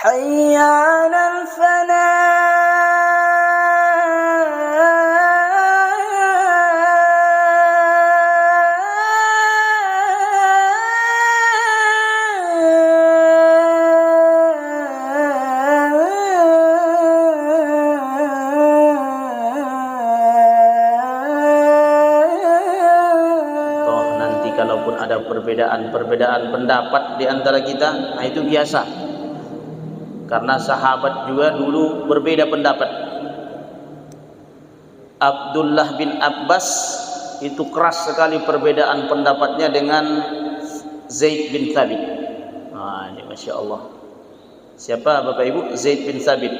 حي على Kalaupun ada perbedaan pendapat di antara kita, nah itu biasa. Karena sahabat juga dulu berbeda pendapat. Abdullah bin Abbas itu keras sekali perbedaan pendapatnya dengan Zaid bin Thabit. Nah, ini Masya Allah. Siapa Bapak Ibu? Zaid bin Thabit.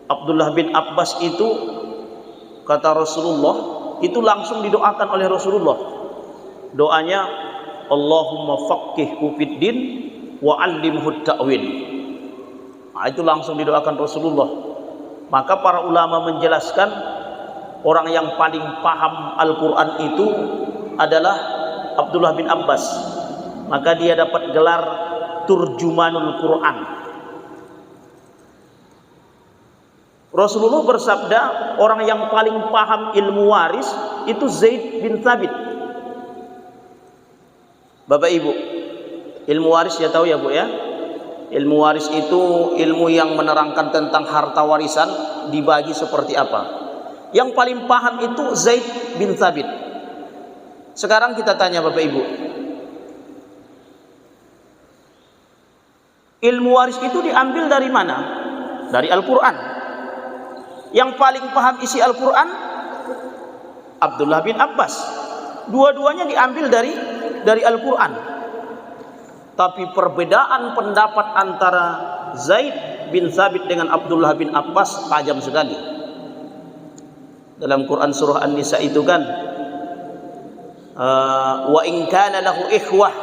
Abdullah bin Abbas itu, kata Rasulullah, itu langsung didoakan oleh Rasulullah. Doanya, Allahumma faqihhu fid din wa 'allimhu ta'wil. Nah, itu langsung didoakan Rasulullah. Maka para ulama menjelaskan orang yang paling paham Al-Quran itu adalah Abdullah bin Abbas. Maka dia dapat gelar Turjumanul Quran. Rasulullah bersabda, orang yang paling paham ilmu waris itu Zaid bin Thabit. Bapak Ibu, ilmu waris ya tahu ya Bu ya. Ilmu waris itu ilmu yang menerangkan tentang harta warisan dibagi seperti apa. Yang paling paham itu Zaid bin Thabit. Sekarang kita tanya Bapak Ibu, ilmu waris itu diambil dari mana? Dari Al-Quran. Yang paling paham isi Al-Quran Abdullah bin Abbas. Dua-duanya diambil dari Al-Quran. Tapi perbedaan pendapat antara Zaid bin Thabit dengan Abdullah bin Abbas tajam sekali. Dalam Quran surah An-Nisa itu kan, wa in kana lahu ikhwah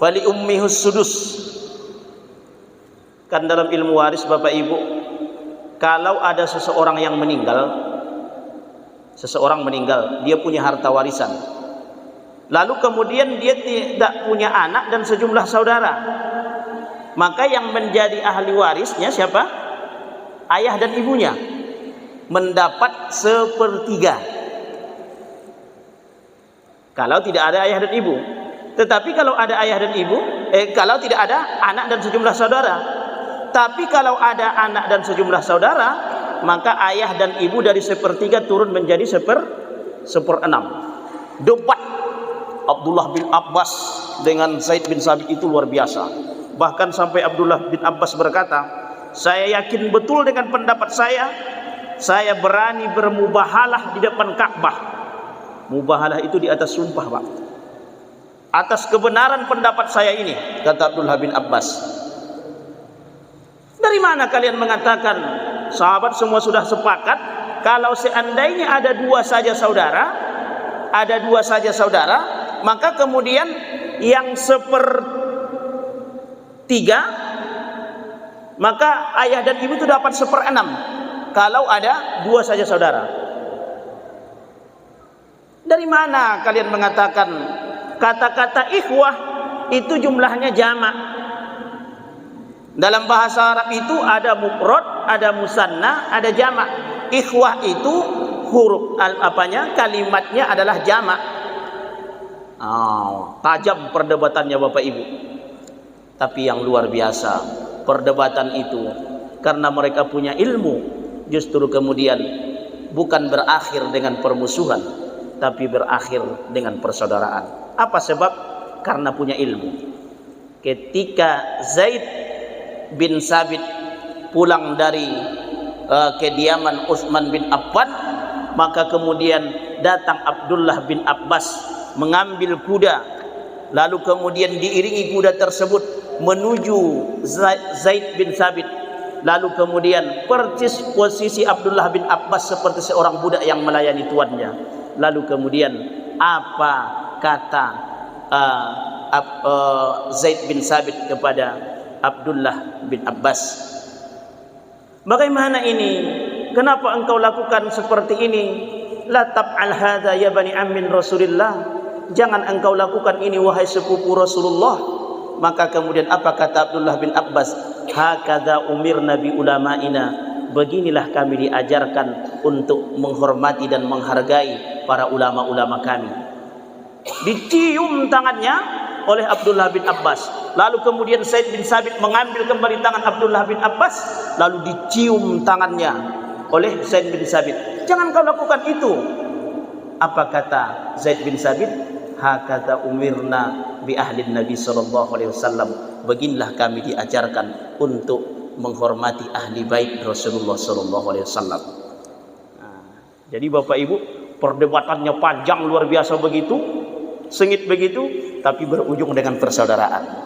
fali ummihi sudus. Kan dalam ilmu waris Bapak Ibu, kalau ada seseorang meninggal, dia punya harta warisan. Lalu kemudian dia tidak punya anak dan sejumlah saudara. Maka yang menjadi ahli warisnya siapa? Ayah dan ibunya. Mendapat 1/3. Kalau tidak ada ayah dan ibu. Tetapi kalau ada ayah dan ibu, kalau tidak ada anak dan sejumlah saudara. Tapi kalau ada anak dan sejumlah saudara, maka ayah dan ibu dari 1/3 turun menjadi 1/6. Debat Abdullah bin Abbas dengan Zaid bin Thabit itu luar biasa. Bahkan sampai Abdullah bin Abbas berkata, saya yakin betul dengan pendapat saya berani bermubahalah di depan Ka'bah. Mubahalah itu di atas sumpah Pak. Atas kebenaran pendapat saya ini, kata Abdullah bin Abbas. Dari mana kalian mengatakan sahabat semua sudah sepakat kalau seandainya ada dua saja saudara, maka kemudian yang 1/3 maka ayah dan ibu itu dapat 1/6 kalau ada dua saja saudara. Dari mana kalian mengatakan kata-kata ikhwah itu jumlahnya jamak? Dalam bahasa Arab itu ada mufrad, ada musanna, ada jamak. Ikhwah itu huruf kalimatnya adalah jamak. Tajam perdebatannya Bapak Ibu. Tapi yang luar biasa perdebatan itu, karena mereka punya ilmu, justru kemudian bukan berakhir dengan permusuhan, tapi berakhir dengan persaudaraan. Apa sebab? Karena punya ilmu. Ketika Zaid bin Thabit pulang dari kediaman Utsman bin Affan, maka kemudian datang Abdullah bin Abbas mengambil kuda, lalu kemudian diiringi kuda tersebut menuju Zaid bin Thabit, lalu kemudian persis posisi Abdullah bin Abbas seperti seorang budak yang melayani tuannya. Lalu kemudian apa kata Zaid bin Thabit kepada Abdullah bin Abbas? Bagaimana ini? Kenapa engkau lakukan seperti ini? La tab'al hadza ya bani ammin Rasulillah. Jangan engkau lakukan ini wahai sepupu Rasulullah. Maka kemudian apa kata Abdullah bin Abbas? Hakadha umirna bi ulama'ina, beginilah kami diajarkan untuk menghormati dan menghargai para ulama-ulama kami. Dicium tangannya oleh Abdullah bin Abbas. Lalu kemudian Zaid bin Sabit mengambil kembali tangan Abdullah bin Abbas, lalu dicium tangannya oleh Zaid bin Sabit. Jangan kau lakukan itu. Apa kata Zaid bin Sabit? Hakadha umirna bi ahli Nabi sallallahu alaihi wasallam. Beginilah kami diajarkan untuk menghormati ahli bait Rasulullah sallallahu alaihi wasallam. Jadi Bapak Ibu, perdebatannya panjang luar biasa begitu, sengit begitu, tapi berujung dengan persaudaraan.